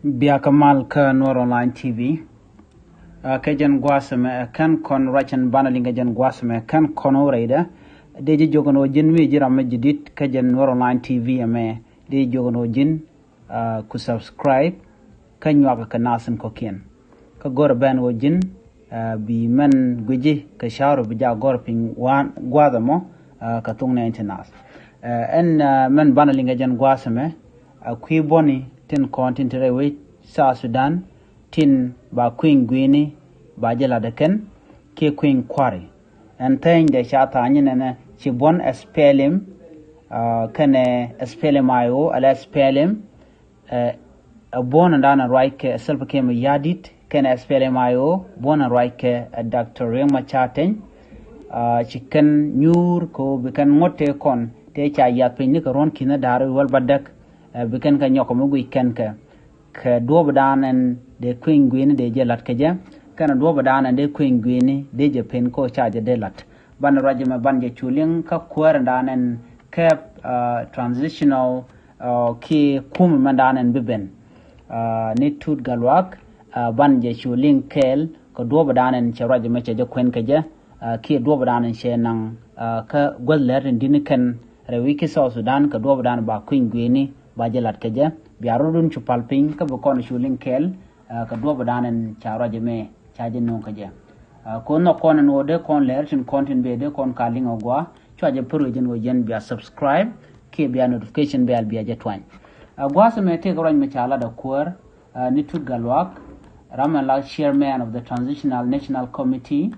Biakamal ka Nuer Online TV. Kajan Guasame, kan kon Rachan Banalinga Jan Guasame, kan konoreda. Deji Jogono Jin mi Jirama Jidit, Kajan Nuer Online TV ame, Deji Jogono Jin, ku subscribe, kan nyɔk ka nasin kokien. Ka gor ben wo jin, bi men guji, ka shawro bija gor ping guadamo, ka tungna internas. En men Banalinga Jan Guasame, kui boni, tin kontin tere we sa Sudan tin ba Queen Guinea ba jela de ken ke Queen Kwari entain de chata nyene ci bon SPLM kene SPLM IO ala SPLM a bon ndana right ke self ke me yadit kene SPLM IO bon right ke Dr. Rema Chaten ci ken nyur ko be kan ngote kon te cha ya pe ni ko ron kina daru wal badak biken ka nyɔk mu gui ken ka duob danen de Queen Guinea de jelat ke je kana duob danen de Queen Guinea de je pen ko charge de lat ban rajima ban je chuling ka kuäär danen ke transitional ki kuumɛ mandanen biben ni Tut Gatluak ban je chuling kel ko duob danen che rajima che je kwen ke je ki duob danen che nang ka gwaller din ken rewi ki South Sudan ka duob danen ba Queen Guinea bajelat keje biarudun chupalping ka bokon shuling kel ka duob danen charaje me chaje non keje ko no kon no de kon lertin content be de kon kaling ogwa chaje projen wo yen bia subscribe ke bia notification bell bia je twan agwa se me te gron me chala da kuäär ni Tut Gatluak Ramala chairman of the Transitional National Committee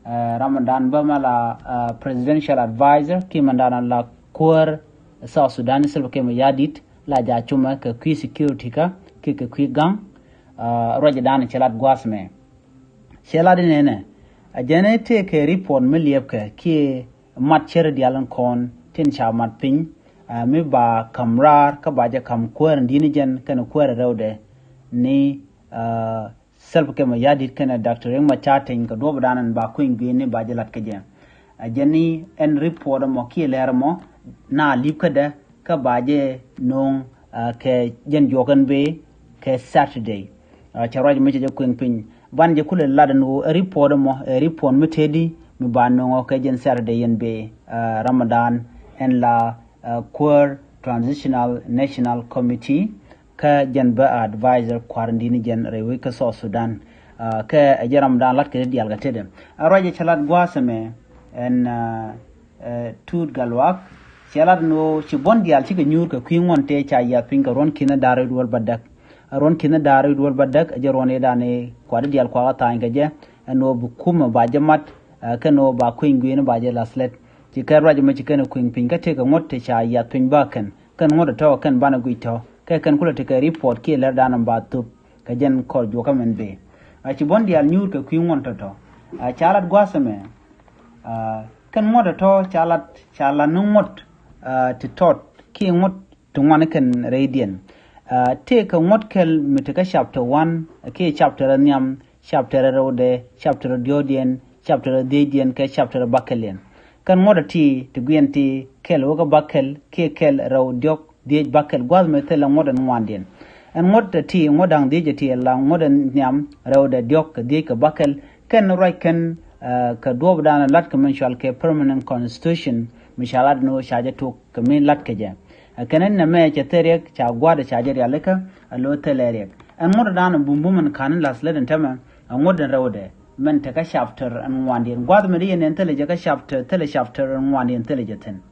Ramadan Bamala presidential advisor ki mandana la kuäär South Sudan silva ke me yadit la ja chuma ka kui security ka ki ka kui gang roja dan chelat guasme chelat nene a genete ke report miliep ka ki mat cher dialan kon tin cha mat pin mi ba kamrar ka ba ja kam kuäär dini jen kana kuäär rewde ni self ke ma yadit kana Dr. Rema Chaten ka do danan ba Queen Guinea ba jalat ka jen a jeni en report mo ki lermo na lip ka da ka baje nong ke jen jogan be ke Saturday charaj me je Queen pin ban je kule ladan wo report metedi mi banno ke jen Saturday yen be Ramadan en la kuäär Transitional National Committee ka jen ba advisor quarantine jen rewe ka South Sudan ke je Ramadan lat ke dial ga tede roje chalat gwasame en Tut Gatluak chelat no ci bon dial ci ga nyur ka kui ngonte cha ya pinga ron kina dare duwal badak ron kina dare duwal badak je ron edane kwade dial kwa ta nga je no bu kuma ba jamat ka no ba Queen Guinea ba je laslet ci ka raje ma ci kana Queen pinga te ga ngotte cha ya pin ba kan ngoda to kan bana guito ka kan kula te ka report ki ler danan ba tup ka jen ko jo ka men be ci bon dial nyur ka kui ngonto to chalat gwasame kan ngoda to chalat no ngot to tot ki ngot to one kan radian take a ngot kel mitaka chapter 1 ki chapter nyam chapter rode chapter diodian chapter dedian ke chapter bakalian kan ngoda ti to gwienti kel woga bakel ki kel raw diok de bakel gwaz metela ngodan wandien en ngoda ti ngodang de ti la ngodan nyam rawda diok de ka bakel kan right kan ka dob dana lat commercial ke permanent constitution mishalat no shaje to kamin lat keje kanen na me cheterek cha gwada chaje yaleka alo telerek an ngoda dana bumbuman kanin lasleden tama an ngodan rawde men ta ka chapter an wandi gwada me yen intellige ka chapter an wandi intelligent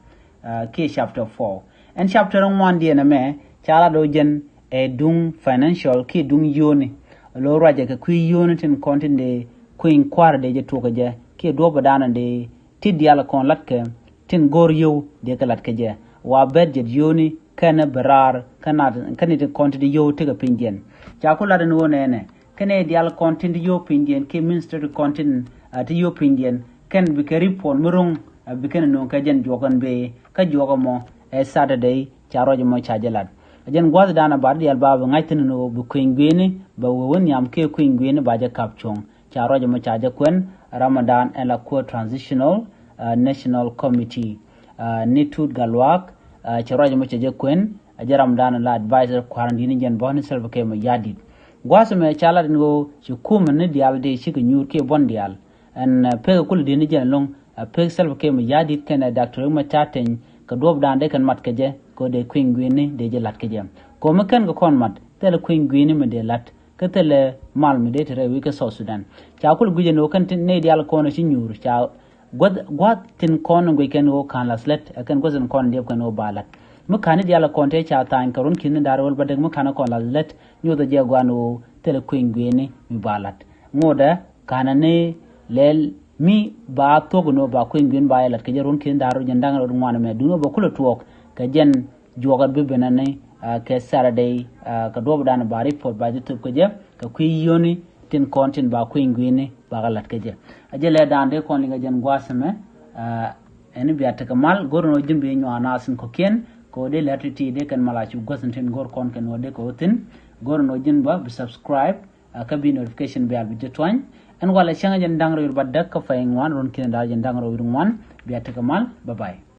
ke chapter 4 and chapter an wandi na me chala do jen e dung financial ki dung yoni lo raje ka ku yoni tin content de Queen Kwar de je to je ki do badana de tidiala kon latka tin gor yow de kalat ke je wa bedjet yoni kana barar kana kanite konti yow te ga pingen ja ko ladan wona ne kane dial konti yow pingen ke minister konti te yow pingen ken bi ke report murung bi ken non ka jen jogan be ka jogamo Saturday charoje mo chajelat jen gwaz dana bar dial baba ngaitin no bu Queen Guinea ba won yam ke Queen Guinea ba je kapchong charoje mo chaje kwen Ramadan and la kuäär Transitional National Committee ni Tut Gatluak charoje mo chaje kwen ajaram dana la advisor quarantine jen bon self ke ma yadit gwasme chala ngo ci kuumɛ ne dial de ci nyur ke bon dial en pe kul dini jen long pe self ke ma yadit ken doctor ma taten ka dob dande kan mat ke je ko de queen gwini de je lat ke je ko ma kan ko kon mat tele queen gwini me de lat ka tele mal me de tere wi ka so Sudan cha kul guje no kan ne dial ko no ci nyur cha god tin kon ngo ken o kan laslet kan ko zen kon de kan o balat mu kan dial kon te cha tan karun kin darwol badeg mu kan ko laslet nyu da je gwano tele queen gwini mi balat ngoda kanane lel mi ba togono ba queen gwin ba lat ke jarun kin daru jandang ro ngwana me duno ba kula tuok ka jen jogat be benane ke Saturday ka dob dan ba report ba jitu ko je ka kuy yoni tin kontin ba queen gwin ba lat ke je ajele dande kon linga jen gwasame en biata kamal gorno jimbe nywana sin ko ken ko de latiti de kan malachi gosanten gor kon ken wode ko tin gorno jimba bi subscribe ka bi notification be al bi jetwan en wala changa jen dangro badda ka fay ngwan ron ken dal jen dangro wir ngwan biata kamal bye bye